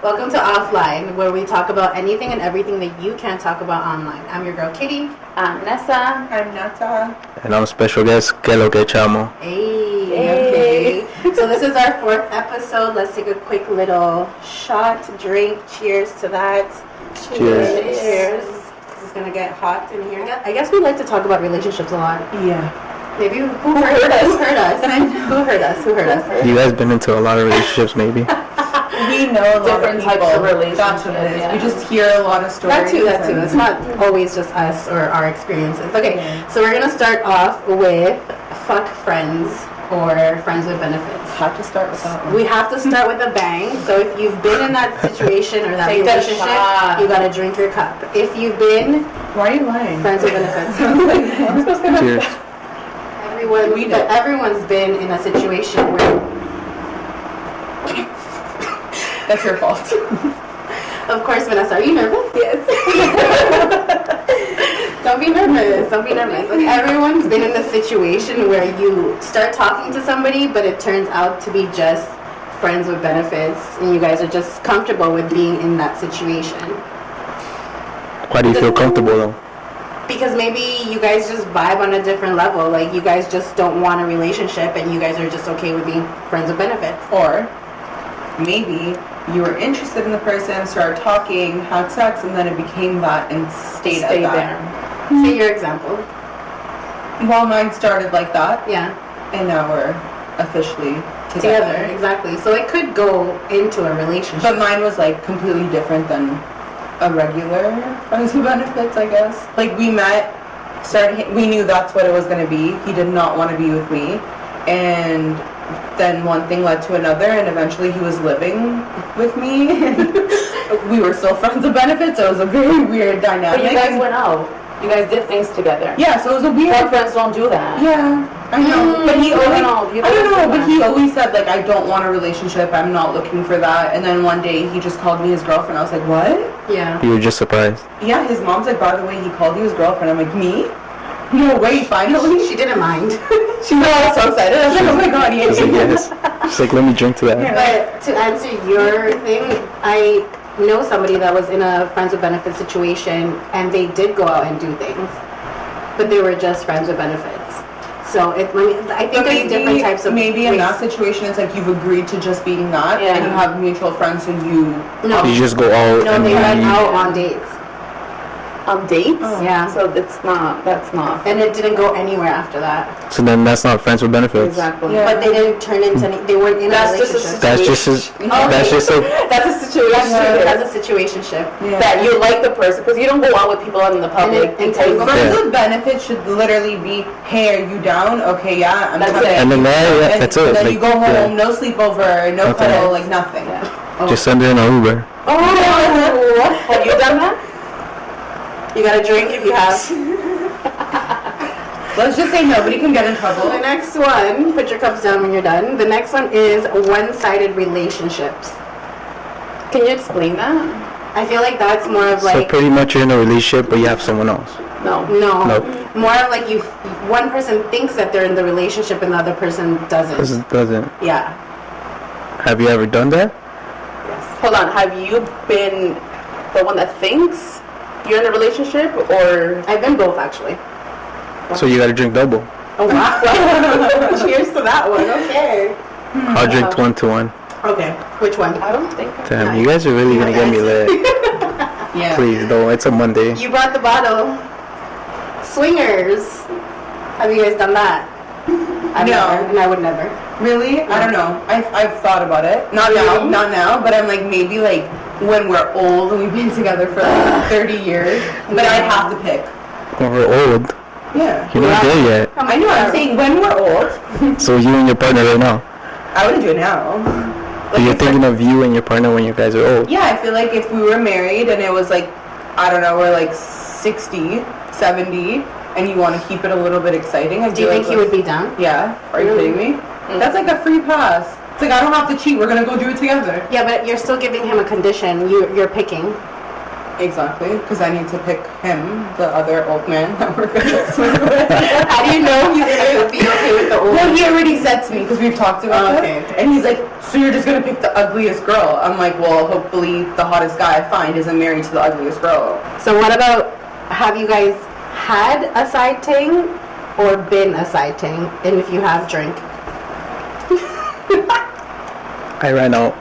Welcome to Offline, where we talk about anything and everything that you can't talk about online. I'm your girl, Kitty. I'm Nessa. I'm Nata. And I'm special guest, KlokChamo. Hey. Okay. So this is our 4th episode. Let's take a quick little shot, drink. Cheers to that. Cheers. Cheers. This is going to get hot in here. I guess we like to talk about relationships a lot. Yeah. Maybe who heard us? Who heard us? Who heard us? You guys been into a lot of relationships, maybe? We know a lot Different of types people. of relationships. That's what it is. Yeah. We just hear a lot of stories. That too. It's not always just us or our experiences. Okay, so we're going to start off with fuck friends or friends with benefits. Have to start with that one. We have to start with a bang. So if you've been in that situation or that Take that relationship, shot. you gotta drink your cup. If you've been Why are you lying? friends with benefits, Cheers. everyone's been in a situation where, That's your fault. of course, Vanessa, are you nervous? Yes. Don't be nervous. Like, everyone's been in a situation where you start talking to somebody, but it turns out to be just friends with benefits, and you guys are just comfortable with being in that situation. Why do you feel comfortable, though? Because maybe you guys just vibe on a different level. Like, you guys just don't want a relationship, and you guys are just okay with being friends with benefits. Or maybe you were interested in the person, started talking, had sex, and then it became that and stayed at that. there. Say your example. Well, mine started like that, Yeah. and now we're officially Together, exactly. So it could go into a relationship. But mine was like completely different than a regular friends with benefits, I guess. Like we met, we knew that's what it was going to be. He did not want to be with me, and then one thing led to another, and eventually he was living with me. We were still friends with benefits, so it was a very weird dynamic. But you guys went out. You guys did things together. Yeah, so it was a weird. Some friends don't do that. Yeah, I know. But he You always, don't I don't know, do but that. he always said, like, I don't want a relationship, I'm not looking for that. And then one day he just called me his girlfriend. I was like, what? Yeah. You were just surprised. Yeah, his mom's like, by the way, he called you his girlfriend. I'm like, me? No way, finally? She didn't mind. She was so excited. I was like, oh my god, She's like, yes. yes. She's like, let me drink to that. But to answer your thing, I know somebody that was in a friends with benefits situation, and they did go out and do things, but they were just friends with benefits. So I think there's different types of maybe in ways. that situation, it's like you've agreed to just being that, Yeah. and you have mutual friends, and you. No, You just go out no, and they went leave. out on dates. On dates? Yeah. So that's not. And it didn't go anywhere after that. So then that's not friends with benefits. Exactly. Yeah. But they didn't turn into any, they weren't in That's a just a relationship. That's just his, that's just a, That's a situation. That's a situationship. Yeah. That you like the person, because you don't go out with people out in the public. And because- go- Friends Yeah. with benefits should literally be, hey, are you down? Okay, yeah, I'm That's coming. it. and then yeah, And that's it. then Like, you go home, yeah. no sleepover, no Nothing. cuddle, like nothing. Yeah. Just send her in an Uber. Oh, have you done that? You gotta drink if you have. Let's just say nobody can get in trouble. The next one, put your cups down when you're done. The next one is one-sided relationships. Can you explain that? I feel like that's more of So like, pretty much you're in a relationship, but you have someone else. No. no, Nope. more of like one person thinks that they're in the relationship and the other person doesn't. Because it doesn't. Yeah. Have you ever done that? Hold on. Have you been the one that thinks you're in a relationship, or I've been both actually. So you gotta drink double. Oh wow. Cheers to that one. Okay. I'll drink 1-to-1. Okay. Which one? I don't think. Damn, you guys are really gonna get me lit. Yeah. Please, though. It's a Monday. You brought the bottle. Swingers. Have you guys done that? I've No. never, and I would never. Really? I don't know. I've thought about it. Not now, but I'm like maybe like when we're old and we've been together for like 30 years. But I'd have to pick. When we're old. Yeah. You're not there yet. I know, I'm saying when we're old, So you and your partner right now. I wouldn't do it now. But you're thinking of you and your partner when you guys are old. Yeah, I feel like if we were married and it was like, I don't know, we're like 60, 70, and you want to keep it a little bit exciting. Do you think he would be down? Yeah. Are you kidding me? That's like a free pass. It's like, I don't have to cheat. We're going to go do it together. Yeah, but you're still giving him a condition. You're picking. Exactly, because I need to pick him, the other old man that we're gonna sleep with. How do you know he's gonna be okay with the old? Well, he already said to me, because we've talked about Okay, this, okay. and he's like, so you're just gonna pick the ugliest girl? I'm like, well, hopefully the hottest guy I find isn't married to the ugliest girl. So what about, have you guys had a side ting or been a side ting? And if you have, drink. I ran out.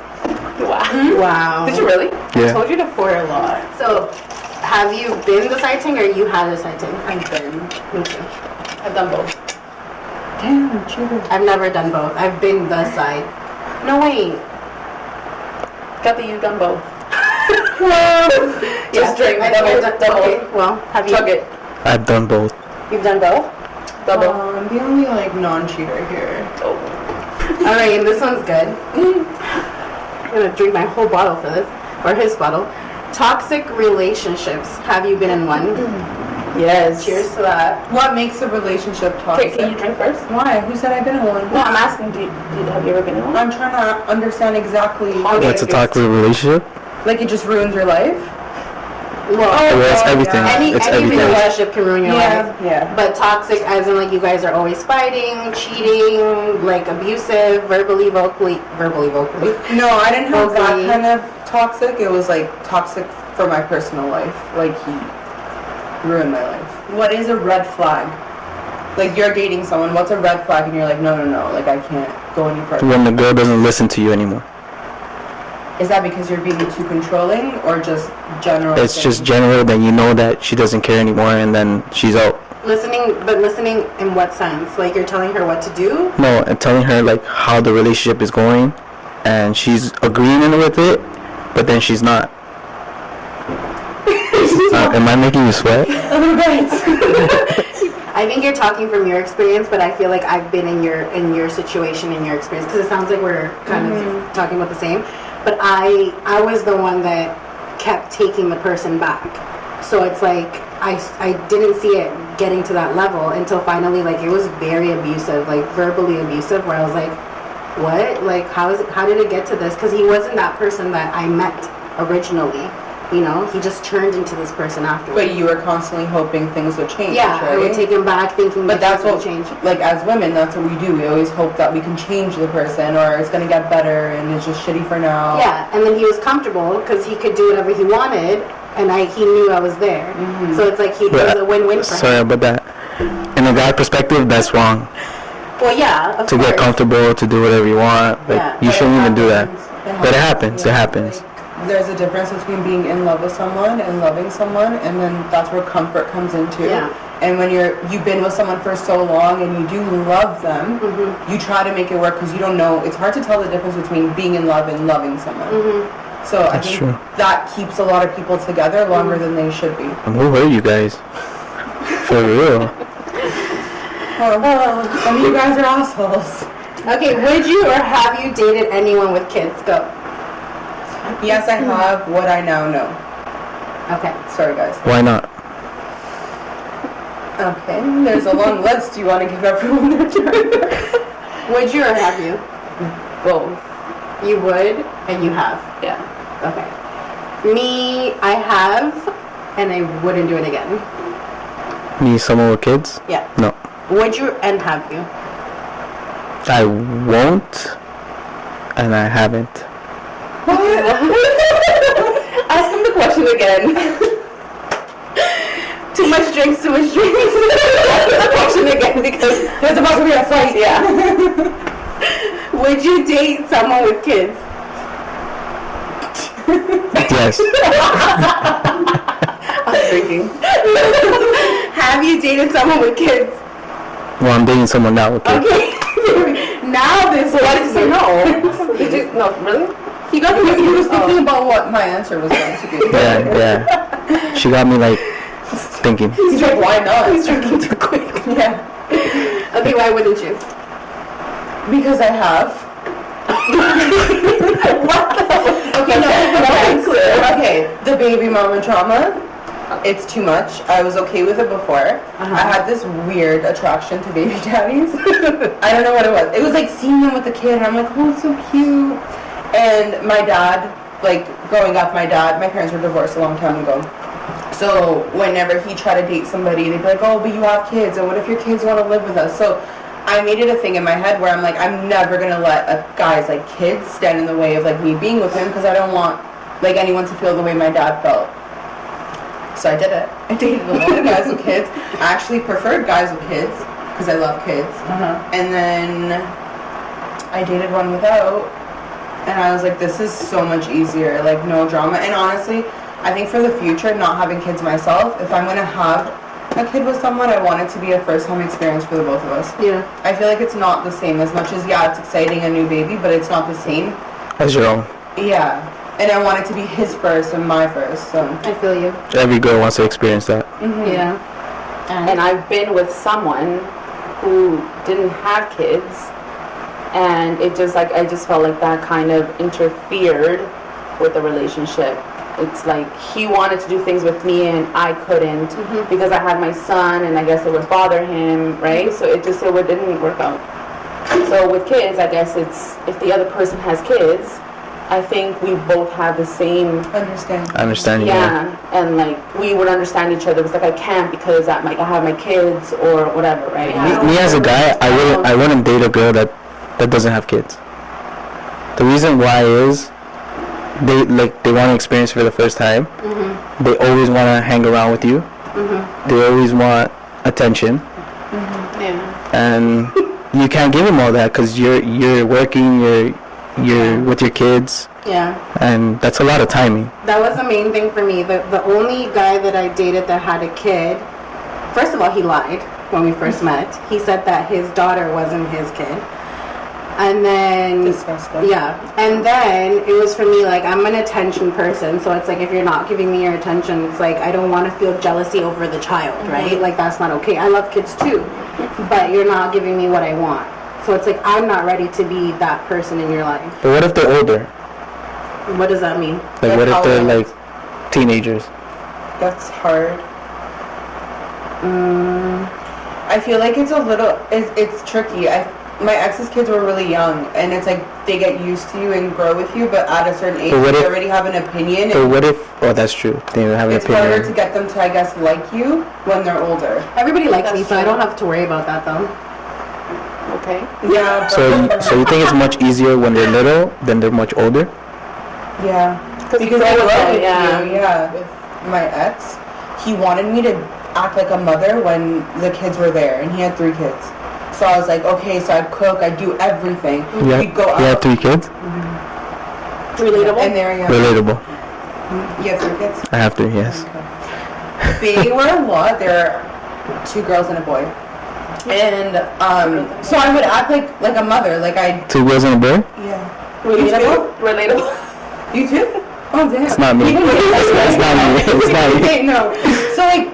Wow. Wow. Did you really? I Yeah. told you to pour a lot. So, have you been the side ting or you had a side ting? I've been. Me too. I've done both. Damn, cheater. I've never done both. I've been the side. No, wait. Got that you've done both. Yeah, Just drink I've double. done- Okay, well, have you? Chug it. I've done both. You've done both? Double. I'm the only like non-cheater here. Oh. All right, and this one's good. I'm gonna drink my whole bottle for this, or his bottle. Toxic relationships. Have you been in one? Yes. Cheers to that. What makes a relationship Okay, toxic? can you drink first? Why? Who said I've been in one? No, I'm asking, have you ever been in one? I'm trying to understand exactly. Okay. What's a toxic relationship? Like it just ruins your life? Well, Well, it's everything. any It's any everything. relationship can ruin your life. Yeah. But toxic, as in like you guys are always fighting, cheating, like abusive, verbally, vocally. No, I didn't have Vocally. that kind of toxic. It was like toxic for my personal life. Like he ruined my life. What is a red flag? Like you're dating someone, what's a red flag and you're like, no, like I can't go any further. When the girl doesn't listen to you anymore. Is that because you're being too controlling or just general? It's thing? just general that you know that she doesn't care anymore and then she's out. Listening, but listening in what sense? Like you're telling her what to do? No, and telling her like how the relationship is going and she's agreeing with it, but then she's not. Am I making you sweat? a little bit. I think you're talking from your experience, but I feel like I've been in your situation, in your experience, because it sounds like we're kind of talking about the same. But I was the one that kept taking the person back. So it's like I didn't see it getting to that level until finally, like it was very abusive, like verbally abusive, where I was like, what? Like how did it get to this? Because he wasn't that person that I met originally. You know, he just turned into this person afterwards. But you were constantly hoping things would change, Yeah, right? I would take him back thinking But that that's things what, would change. like as women, that's what we do. We always hope that we can change the person or it's gonna get better and it's just shitty for now. Yeah, and then he was comfortable because he could do whatever he wanted, and he knew I was there. So it's like it was a win-win for Sorry him. about that. In a guy perspective, that's wrong. Well, yeah, of To course. get comfortable, to do whatever you want. Like, Yeah, you But shouldn't it even do that. happens. But it happens. It Yeah. happens. Like, there's a difference between being in love with someone and loving someone, and then that's where comfort comes into. Yeah. And when you've been with someone for so long and you do love them, you try to make it work because you don't know. It's hard to tell the difference between being in love and loving someone. So I That's think true. that keeps a lot of people together longer than they should be. And who hurt you guys? For real. Some of you guys are assholes. Okay, would you or have you dated anyone with kids? Go. Yes, I have what I now know. Okay. Sorry, guys. Why not? Okay, there's a long list. Do you want to give everyone their turn? Would you or have you? Both. You would, and you have. Yeah. Okay. Me, I have, and I wouldn't do it again. Me, someone with kids? Yeah. No. Would you and have you? I won't, and I haven't. Ask him the question again. Too much drinks, too much drinks. Ask him the question again because There's about to be a fight. yeah. Would you date someone with kids? Yes. I'm drinking. Have you dated someone with kids? Well, I'm dating someone now with kids. Okay. Now this. So why did you say no? Did you no really? He got me. He was thinking about what my answer was going to be. Yeah. She got me like thinking. He's like, why not? He's drinking too quick. Yeah. Okay, why wouldn't you? Because I have. Okay, no. Okay, the baby mama trauma. It's too much. I was okay with it before. I had this weird attraction to baby daddies. I don't know what it was. It was like seeing them with the kid, and I'm like, oh, it's so cute. And my dad like, growing up, my parents were divorced a long time ago. So whenever he tried to date somebody, they'd be like, oh, but you have kids, and what if your kids want to live with us? So I made it a thing in my head where I'm like, I'm never going to let a guy's, like, kids stand in the way of, like, me being with him, because I don't want, like, anyone to feel the way my dad felt. So I did it. I dated a lot of guys with kids. I actually preferred guys with kids, because I love kids. And then I dated one without, and I was like, this is so much easier, like, no drama. And honestly, I think for the future, not having kids myself, if I'm going to have a kid with someone, I want it to be a first-time experience for the both of us. Yeah. I feel like it's not the same as much as, yeah, it's exciting, a new baby, but it's not the same. As your own. Yeah. And I want it to be his first and my first, so. I feel you. Every girl wants to experience that. Yeah. And I've been with someone who didn't have kids, and it just like, I just felt like that kind of interfered with the relationship. It's like he wanted to do things with me and I couldn't because I had my son, and I guess it would bother him, right? So it didn't work out. So with kids, I guess it's, if the other person has kids, I think we both have the same Understanding. yeah, and like we would understand each other. It's like I can't because I have my kids or whatever, right? Me as a guy, I wouldn't date a girl that doesn't have kids. The reason why is they want to experience for the first time. They always want to hang around with you. They always want attention. Yeah. And you can't give them all that because you're working, you're with your kids. Yeah. And that's a lot of timing. That was the main thing for me. The only guy that I dated that had a kid, first of all, he lied when we first met. He said that his daughter wasn't his kid. And then, Disgusting. yeah. And then it was for me, like, I'm an attention person. So it's like, if you're not giving me your attention, it's like, I don't want to feel jealousy over the child, right? Like, that's not okay. I love kids too, but you're not giving me what I want. So it's like, I'm not ready to be that person in your life. But what if they're older? What does that mean? Like, what if they're like teenagers? That's hard. I feel like it's a little, it's tricky. My ex's kids were really young, and it's like they get used to you and grow with you, but at a certain age, they already have an opinion. But what if, oh, that's true. They have an it's harder opinion. to get them to, I guess, like you when they're older. Everybody likes That's me, so I true. don't have to worry about that, though. Okay. Yeah. So you think it's much easier when they're little than they're much older? Yeah. Because Because I grow with love them, it, yeah. With my ex, he wanted me to act like a mother when the kids were there, and he had 3 kids. So I was like, okay, so I'd cook, I'd do everything. We'd go out. You have 3 kids? Relatable? And there you go. Relatable. You have 3 kids? I have 3, yes. They were a lot. There are 2 girls and a boy. And so I would act like a mother, like I. 2 girls and a boy? Yeah. Relatable? Relatable. You too? Oh damn. It's not me. It's not me. It's not me. Okay, no. So like,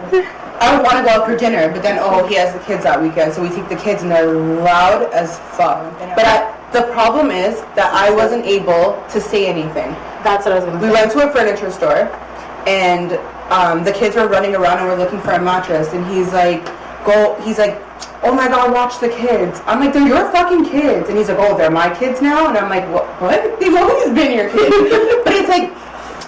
I would want to go out for dinner, but then he has the kids that weekend, so we take the kids and they're loud as fuck. But the problem is that I wasn't able to say anything. That's what I was going to We say. went to a furniture store, and the kids were running around and we're looking for a mattress, and he's like, oh my god, watch the kids. I'm like, they're your fucking kids. And he's like, oh, they're my kids now? And I'm like, what? They've always been your kids. But it's like,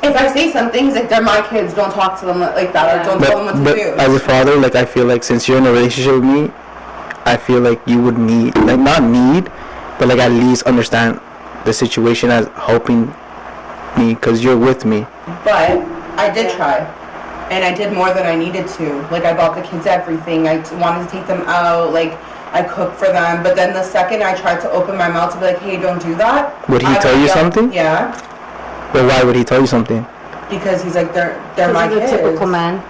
if I say something, he's like, they're my kids, don't talk to them like that, or don't tell them what to But do. as a father, like, I feel like since you're in a relationship with me, I feel like you would need, like, not need, but like at least understand the situation as helping me because you're with me. But I did try. And I did more than I needed to. Like, I bought the kids everything. I wanted to take them out. Like, I cooked for them. But then the second I tried to open my mouth to be like, hey, don't do that. Would he tell you something? Yeah. But why would he tell you something? Because he's like, they're my He's a kids. typical man.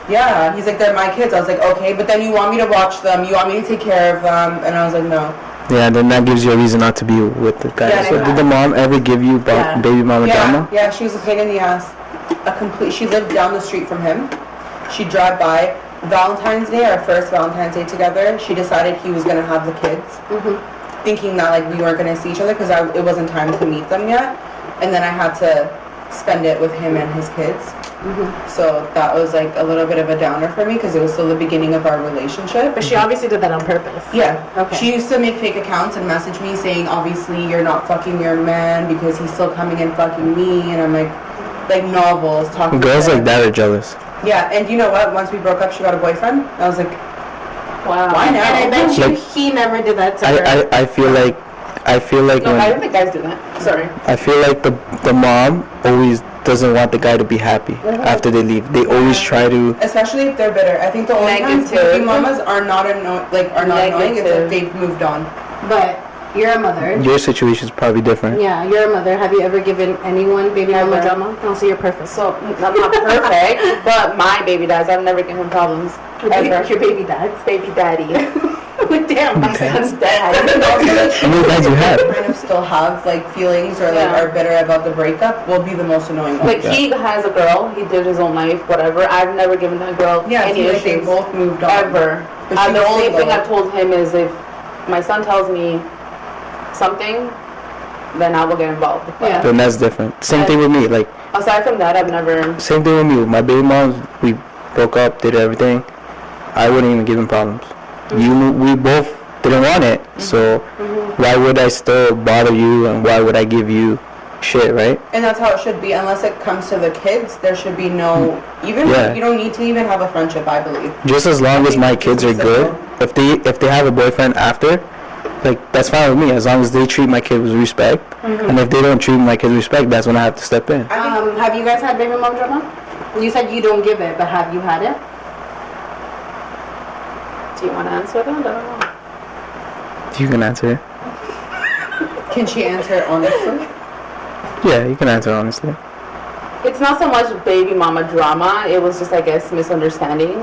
Yeah, he's like, they're my kids. I was like, okay, but then you want me to watch them. You want me to take care of them. And I was like, no. Yeah, then that gives you a reason not to be with the guy. Yeah, So did the mom ever give you baby mama drama? Yeah, she was a pain in the ass. She lived down the street from him. She'd drive by. Valentine's Day, our first Valentine's Day together, she decided he was going to have the kids. Thinking that, like, we weren't going to see each other because it wasn't time to meet them yet. And then I had to spend it with him and his kids. So that was like a little bit of a downer for me because it was still the beginning of our relationship. But she obviously did that on purpose. Yeah. Okay. She used to make fake accounts and message me saying, obviously you're not fucking your man because he's still coming and fucking me. And I'm like novels talking. Girls like that are jealous. Yeah, and you know what? Once we broke up, she got a boyfriend. I was like, Wow. why now? And I bet you Like- he never did that to her. I feel like No, I don't when think guys do that. Sorry. I feel like the mom always doesn't want the guy to be happy after they leave. They always try to. Especially if they're bitter. I think the only times Negative. baby mamas are not annoying, annoying is if they've moved on. But you're a mother. Your situation is probably different. Yeah, you're a mother. Have you ever given anyone baby mama Never. drama? No, so you're perfect. So I'm not perfect, but my baby dads, I've never given him problems. Ever. Your baby dad's. Baby daddy. Damn, my Son's son's dad. How many dads you had? Kind of still have like feelings or like Yeah. are bitter about the breakup will be the most annoying one. Like he has a girl, he did his own life, whatever. I've never given that girl Yeah, any like they issues. both moved on. Ever. But she's The only thing single. I've told him is if my son tells me something, then I will get involved. But Yeah. Then that's different. Same thing with me. Like aside from that, I've never. same thing with me. My baby moms, we broke up, did everything. I wouldn't even give him problems. We both didn't want it, so why would I still bother you and why would I give you shit, right? And that's how it should be. Unless it comes to the kids, there should be no even Yeah. you don't need to even have a friendship, I believe. Just as long as my think kids it's are good, simple. if they have a boyfriend after, like that's fine with me as long as they treat my kid with respect. And if they don't treat my kid with respect, that's when I have to step in. Have you guys had baby mom drama? You said you don't give it, but have you had it? Do you want to answer that? I don't know. You can answer. Can she answer it honestly? Yeah, you can answer honestly. It's not so much baby mama drama. It was just, I guess, misunderstanding,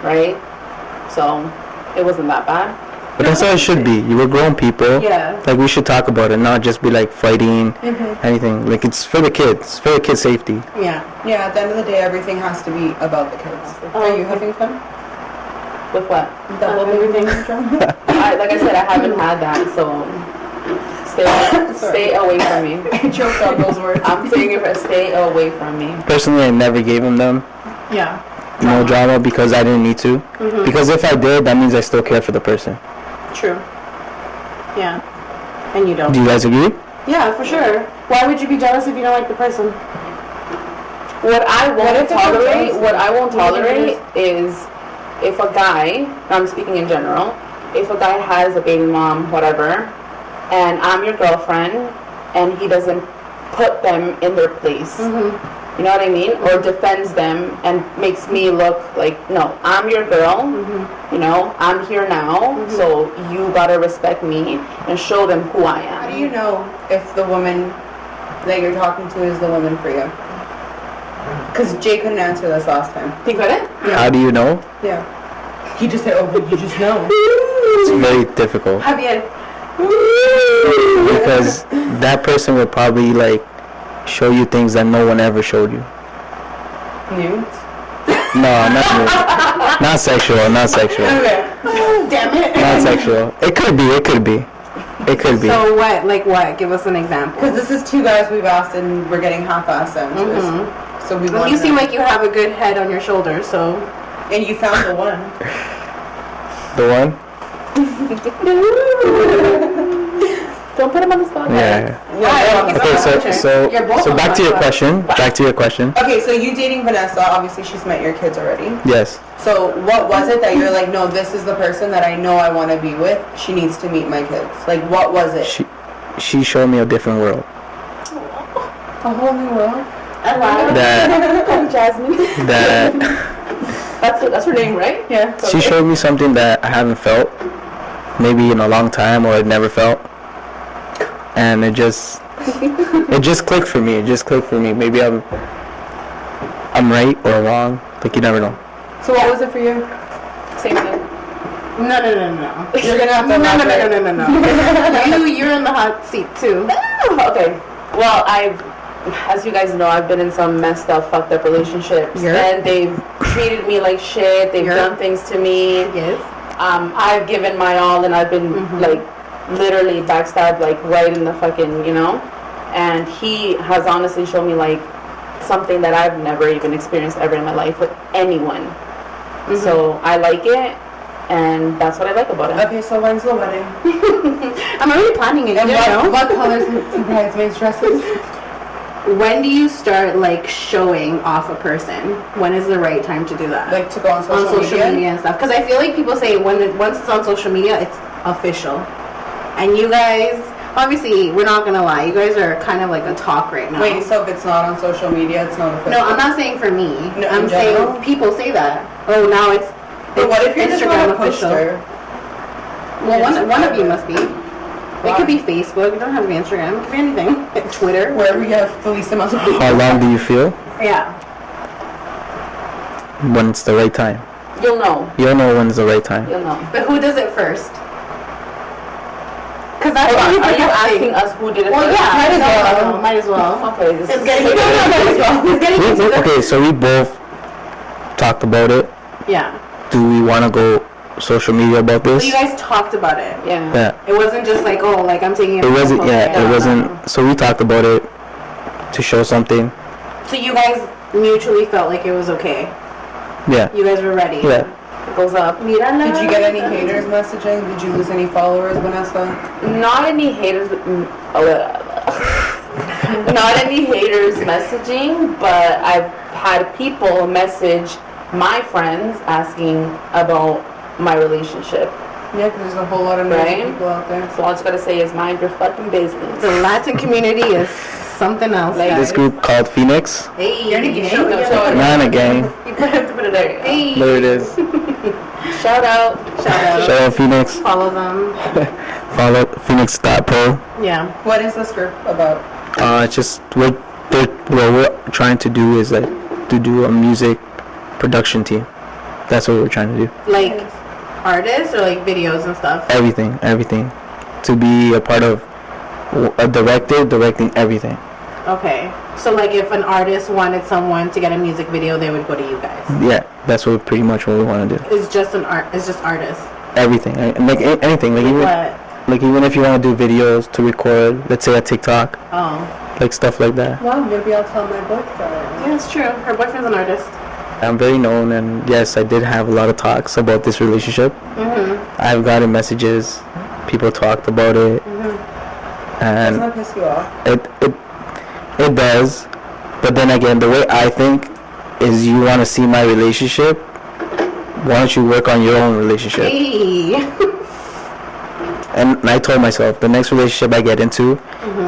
right? So it wasn't that bad. But that's how it should be. You were grown people. Yeah. Like we should talk about it, not just be like fighting, anything. Like it's for the kids, for the kids' safety. Yeah. Yeah, at the end of the day everything has to be about the kids. Are you having fun? With what? The whole everything. Like I said, I haven't had that, so stay away from me. I choked on those words. I'm saying it, stay away from me. Personally, I never gave them Yeah. no drama because I didn't need to. Because if I did, that means I still care for the person. True. Yeah. And you don't. Do you guys agree? Yeah, for sure. Why would you be jealous if you don't like the person? What I What won't if it's tolerate, a what I won't What do you think tolerate is if a guy, I'm speaking in general, if a guy has a baby mom, whatever, and I'm your girlfriend, and he doesn't put them in their place, you know what I mean? Or defends them and makes me look like, no, I'm your girl, you know, I'm here now, so you gotta respect me and show them who I How do am. you know if the woman that you're talking to is the woman for you? Because Jay couldn't answer this last time. He couldn't? How do you know? Yeah. He just said, oh, but you just know. It's very difficult Have you? because that person would probably like show you things that no one ever showed you. Nudes? No, not me. Not sexual, not sexual. Okay. Damn it. Not sexual. It could be, it could be. It could be. So what? Like what? Give us an example. Because this is two guys we've asked and we're getting half-assed answers. So we Well, want you to seem know. like you have a good head on your shoulders, so. And you found the one. The one? Don't put him on the spot. Yeah. Why? Okay, You're both so on back to my your side. question. Back to your question. Okay, so you dating Vanessa, obviously she's met your kids already. Yes. So what was it that you're like, no, this is the person that I know I want to be with. She needs to meet my kids. Like, what was it? She showed me a different world. A whole new world? That Jasmine. that That's her name, right? Yeah. she showed me something that I haven't felt, maybe in a long time, or I'd never felt, and it just clicked for me. It just clicked for me. Maybe I'm right or wrong. Like you never know. So what was it for you? Same thing. No. You're gonna have to elaborate. No. You're in the hot seat too. Okay. Well, as you guys know, I've been in some messed up, fucked up relationships, and they've treated me like shit. They've done things to me. Yes. I've given my all, and I've been like literally backstabbed, like right in the fucking, you know. And he has honestly shown me like something that I've never even experienced ever in my life with anyone. So I like it, and that's what I like about it. Okay, so when's the wedding? I'm already planning it. And You know? what colors do bridesmaids dresses? When do you start like showing off a person? When is the right time to do that? Like to go on on social media? and stuff. Because I feel like people say once it's on social media, it's official. And you guys, obviously, we're not gonna lie. You guys are kind of like a talk right now. Wait, so if it's not on social media, it's not official? No, I'm not saying for me. No, I'm in saying general? people say that. Oh, now it's But what if you're just on a poster? Well, You're just one of you private. must be. It could be Facebook. You don't have Instagram. It could be anything. Twitter. Wherever you have the least amount of people. How long do you feel Yeah. when it's the right time? You'll know. You'll know when it's the right time. You'll know. But who does it first? Because that's Hold on, always are like you a asking thing. us who did it Well, first? yeah. Might as well. No, might as well. Okay, this It's is getting might as well. It's getting into the Okay, so we both talked about it. yeah. Do we want to go social media about So this? you guys talked about it. Yeah. Yeah. It wasn't just like, oh, like I'm taking It wasn't. Yeah, it Yeah. wasn't. So we talked about it to show something. So you guys mutually felt like it was okay. Yeah. You guys were ready. Yeah. It goes up. Did you get any haters messaging? Did you lose any followers, Vanessa? Not any haters. Not any haters messaging, but I've had people message my friends asking about my relationship. Yeah, because there's a whole lot of nosy Right? people out there. So all I just gotta say is mind your fucking business. The Latin community is something else. Like, guys. This group called Phoenix. Hey, You're in a gang? show it. Show it. Not in a gang. You have to put it there. Hey, There it is. Shout out. shout out. Shout out Phoenix. Follow them. Follow Phoenix.pro. Yeah. What is this group about? It's just what we're trying to do is like to do a music production team. That's what we're trying to do. Like artists or like videos and stuff. Everything. To be a part of a director, directing everything. Okay. So like if an artist wanted someone to get a music video, they would go to you guys. Yeah, that's what pretty much what we want to do. It's just artists. Everything, like anything, like even What? like even if you want to do videos to record, let's say a TikTok, Oh. like stuff like that. Well, maybe I'll tell my boyfriend. Yeah, it's true. Her boyfriend's an artist. I'm very known, and yes, I did have a lot of talks about this relationship. Mm-hmm. I've gotten messages, people talked about it, Doesn't and that piss you off? it does. But then again, the way I think is, you want to see my relationship, why don't you work on your own relationship? Hey. And I told myself, the next relationship I get into,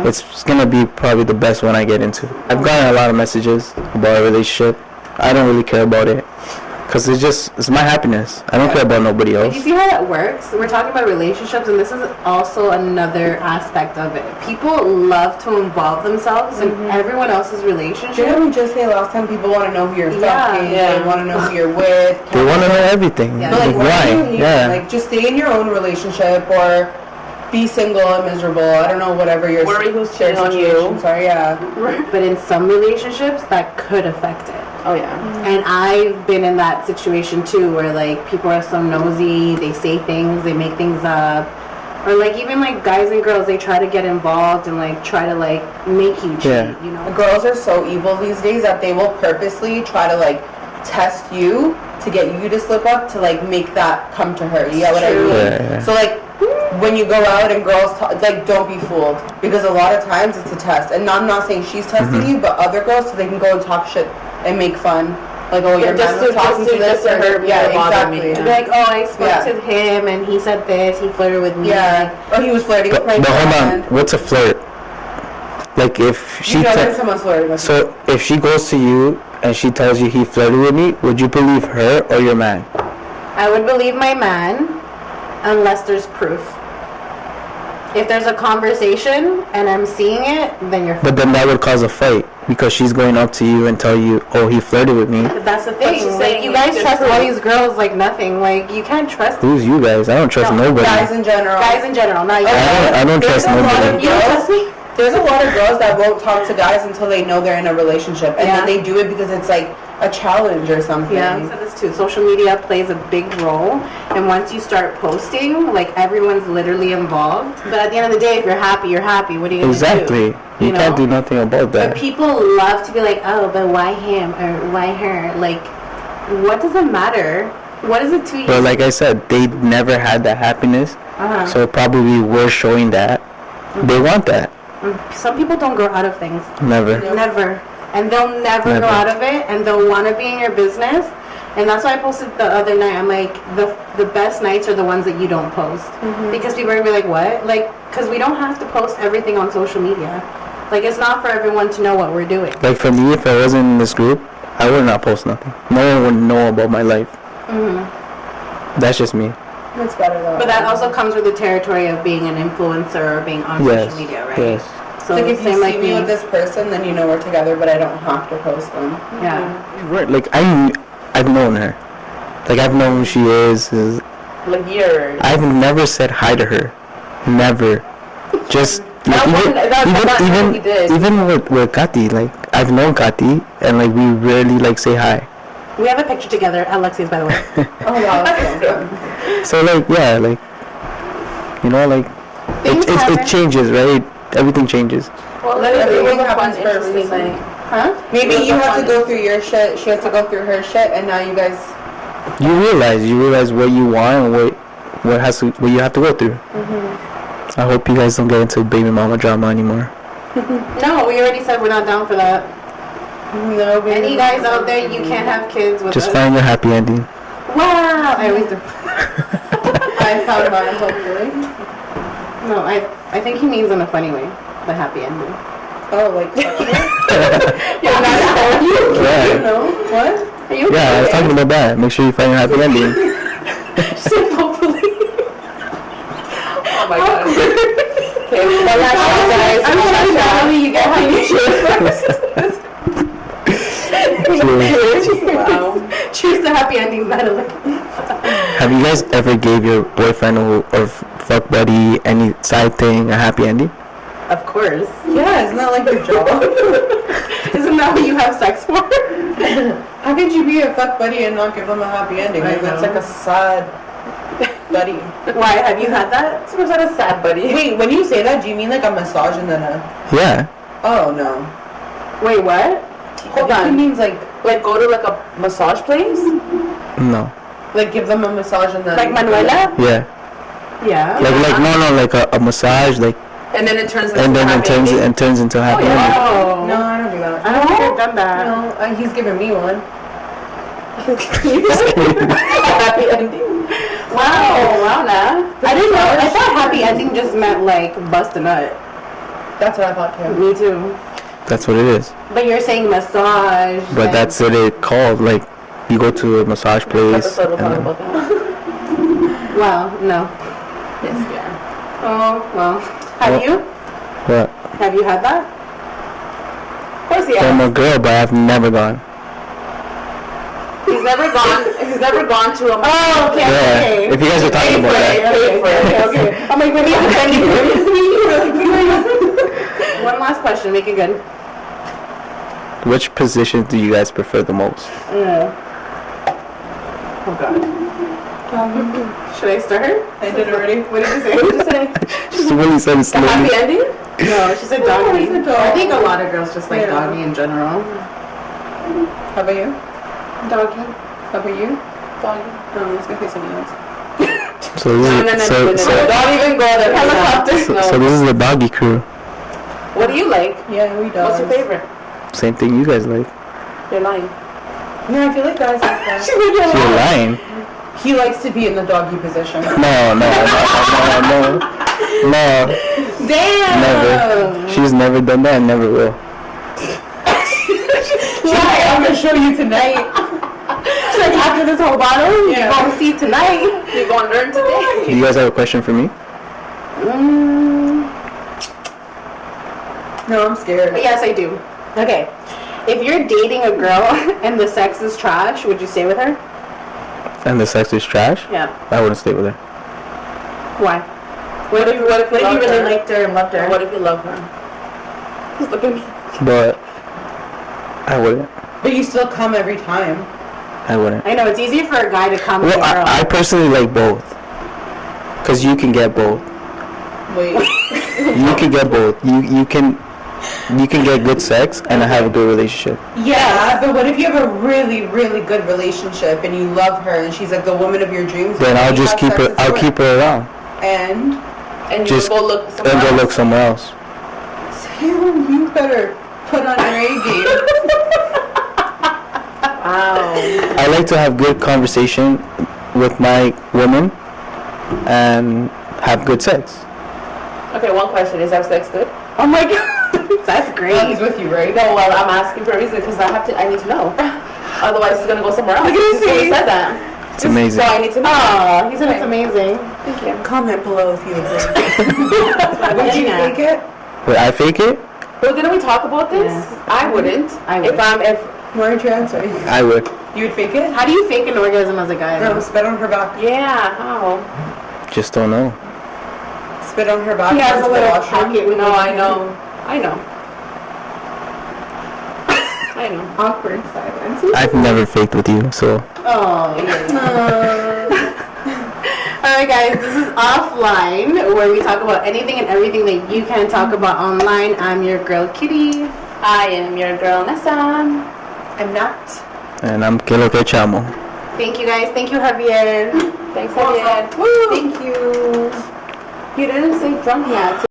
it's gonna be probably the best one I get into. I've gotten a lot of messages about a relationship. I don't really care about it, cause it's my happiness. I don't care about nobody You else. see how that works? We're talking about relationships, and this is also another aspect of it. People love to involve themselves in everyone else's relationship. Didn't we just say last time people want to know who you're Yeah. fucking, Yeah. they want to know who you're with? They want to know everything. Yeah. But like, Like, why? why? Yeah. Like, just stay in your own relationship or be single and miserable. I don't know, whatever your Worry who's their cheating on you. situations are. Yeah. But in some relationships, that could affect it. Oh yeah. And I've been in that situation too, where like people are so nosy, they say things, they make things up, or like even like guys and girls, they try to get involved and like try to like make you cheat. Yeah. You know? Girls are so evil these days that they will purposely try to like test you to get you to slip up to like make that come to her. You get what I True. mean? Yeah. So like when you go out and girls talk, like don't be fooled, because a lot of times it's a test. And I'm not saying she's testing you, but other girls, so they can go and talk shit and make fun. Like, oh, your Just man was to- talking just to to- this just to person. hurt me Yeah, or bother me. exactly. Be like, oh, I spoke Yeah. to him and he said this, he flirted with me. Yeah. Or he was flirting with my But hold on, friend. what's a flirt? Like if she You know when someone's flirting with you. so if she goes to you and she tells you he flirted with me, would you believe her or your man? I would believe my man unless there's proof. If there's a conversation and I'm seeing it, then you're. But then that would cause a fight because she's going up to you and tell you, oh, he flirted with me. But that's the But thing. she's Like saying you it's guys just trust all proof. these girls like nothing. Like you can't trust Who's you guys? I don't trust No, nobody. Guys in general. guys in general. Not you. I don't There's trust a lot nobody. of You don't trust me? There's a lot of girls that won't talk to guys until they know they're in a relationship, and Yeah. then they do it because it's like a challenge or something. Yeah, I said this too. Social media plays a big role, and once you start posting, like everyone's literally involved. But at the end of the day, if you're happy, you're happy. What are you gonna Exactly. do? You can't do nothing about But that. people love to be like, oh, but why him or why her? Like, what does it matter? What is it to you? But like I said, they never had that happiness, Uh-huh. so probably we're showing that they want that. Some people don't grow out of things. Never. Never. And they'll never Never. go out of it, and they'll want to be in your business. And that's why I posted the other night. I'm like, the best nights are the ones that you don't post. Because people are going to be like, what? Like, because we don't have to post everything on social media. Like, it's not for everyone to know what we're doing. Like for me, if I wasn't in this group, I would not post nothing. No one would know about my life. That's just me. It's better though. But that also comes with the territory of being an influencer or being on Yes. social media, right? Yes. So like if you same see like me with this person, then you know we're together, but I don't have to post them. Yeah. Right. Like I've known her. Like I've known who she is. Like years. I've never said hi to her. Never. Just like, That's what he did. even with Kati, like I've known Kati, and like we rarely like say hi. We have a picture together at Lexi's, by the way. Oh wow. So So like yeah, like you know, like Things it happen. changes, right? Everything changes. Well, Everything it was a fun, happens first. interesting night. Huh? maybe It you was have to fun. go through your shit, she has to go through her shit, and now you guys. You realize what you want and what you have to go through. I hope you guys don't get into baby mama drama anymore. No, we already said we're not down for that. No, Any guys out there, you can't have kids with Just us. find your happy ending. Wow! I always do. I found mine, hopefully. No, I think he means in a funny way. The happy ending. Oh, like. You're not telling you? Yeah. No, what? Are you Yeah, I was talking about that. Make sure you find your happy ending. So hopefully. Oh my god. Okay, one last shot, guys. I'm One trying to last tell you, you get how you choose first. Wow. Choose the happy ending, Natalie. Have you guys ever gave your boyfriend or fuck buddy any side thing a happy ending? Of course. Yeah, isn't that like your job? Isn't that what you have sex for? How could you be a fuck buddy and not give them a happy ending? I Like, that's know. like a sad buddy. Why? Have you had that? It's not a sad buddy. Wait, when you say that, do you mean like a massage and then a... Yeah. Oh, no. Wait, what? Hold I think on. he means like Go to like a massage place? No. give them a massage and then... Like Manuela? Yeah. Yeah. Like no, like a massage, like, And then it turns into and then happy ending? it turns into a happy yeah. ending. Oh. No, I don't do that. I don't think I've done that. No, he's giving me one. Happy ending. Wow, nah. I didn't know. I thought happy ending just meant like bust a nut. That's what I thought too. Me too. That's what it is. But you're saying massage. But like- that's what it called. Like you go to a massage place. Episode will talk And about that. Wow, no. Yes, yeah. Oh, well. Have Well- you? what? Have you had that? Of course he From has. a girl, but I've never gone. He's never gone to a Oh, okay, Yeah. okay. If you guys are talking about that. Okay. I'm like, maybe I'm offending you. One last question, make it good. Which position do you guys prefer the most? Oh, God. Should I start? I did already. What did you say? What did you say? Just really said it The happy slowly. ending? No, she said doggy. I said dog. I think a lot of girls just like Yeah. doggy in general. How about you? Doggy. How about you? Doggy. No, I was gonna say something else. So this is Don't even go there. Helicopter. so this is the doggy crew. What do you like? Yeah, we dogs. What's your favorite? Same thing you guys like. You're lying. No, I feel like guys like that. So you're lying. He likes to be in the doggy position. No. Damn! Never. She's never done that and never will. Why? I'm gonna show you tonight. She's like, after this whole bottle, Yeah. you're going to see tonight. You're going to learn today. Do you guys have a question for me? No, I'm scared. Yes, I do. Okay. If you're dating a girl and the sex is trash, would you stay with her? And the sex is trash? Yeah. I wouldn't stay with her. Why? What if you What if you loved really her? liked her and loved her? What if you love her? Just look at me. but I wouldn't. But you still come every time. I wouldn't. I know, it's easier for a guy to come with Well, a girl. I personally like both. Cause you can get both. Wait. You can get both. You can get good sex and have a good relationship. Yeah, but what if you have a really, really good relationship and you love her and she's like the woman of your dreams? Then I'll You just have keep sex her. with I'll keep her around. And And Just- you go look somewhere And go else. look somewhere else. Sam, you better put on your A game. Wow. I like to have good conversation with my woman and have good sex. Okay, one question. Is our sex good? Oh my god, that's great. Well, he's with you, right? No, well, I'm asking for a reason because I need to know. Otherwise, he's gonna go somewhere else. Look at his Just face. said that. It's amazing. So I need to know. Oh, he said it's amazing. Thank you. Comment below if you agree. Would you Yeah. take it? Would I fake it? Well, didn't we talk about this? Yeah. I wouldn't. I would. If Why aren't you answering? I would. You would fake it? How do you fake an orgasm as a guy? No, though? spit on her back. yeah, how? Just don't know. Spit on her back. He has go a to the little washroom. pocket with No, his- I know. I know. I know. Awkward silence. I've never faked with you, so Oh, Alright guys, this is Offline, where we talk about anything and everything that you can talk about online. I'm your girl Kitty. I am your girl, Nessa. I'm not. and I'm KlokChamo. Thank you guys. Thank you, Javier. Thanks, Javier. Thank you. You didn't say drunk yet.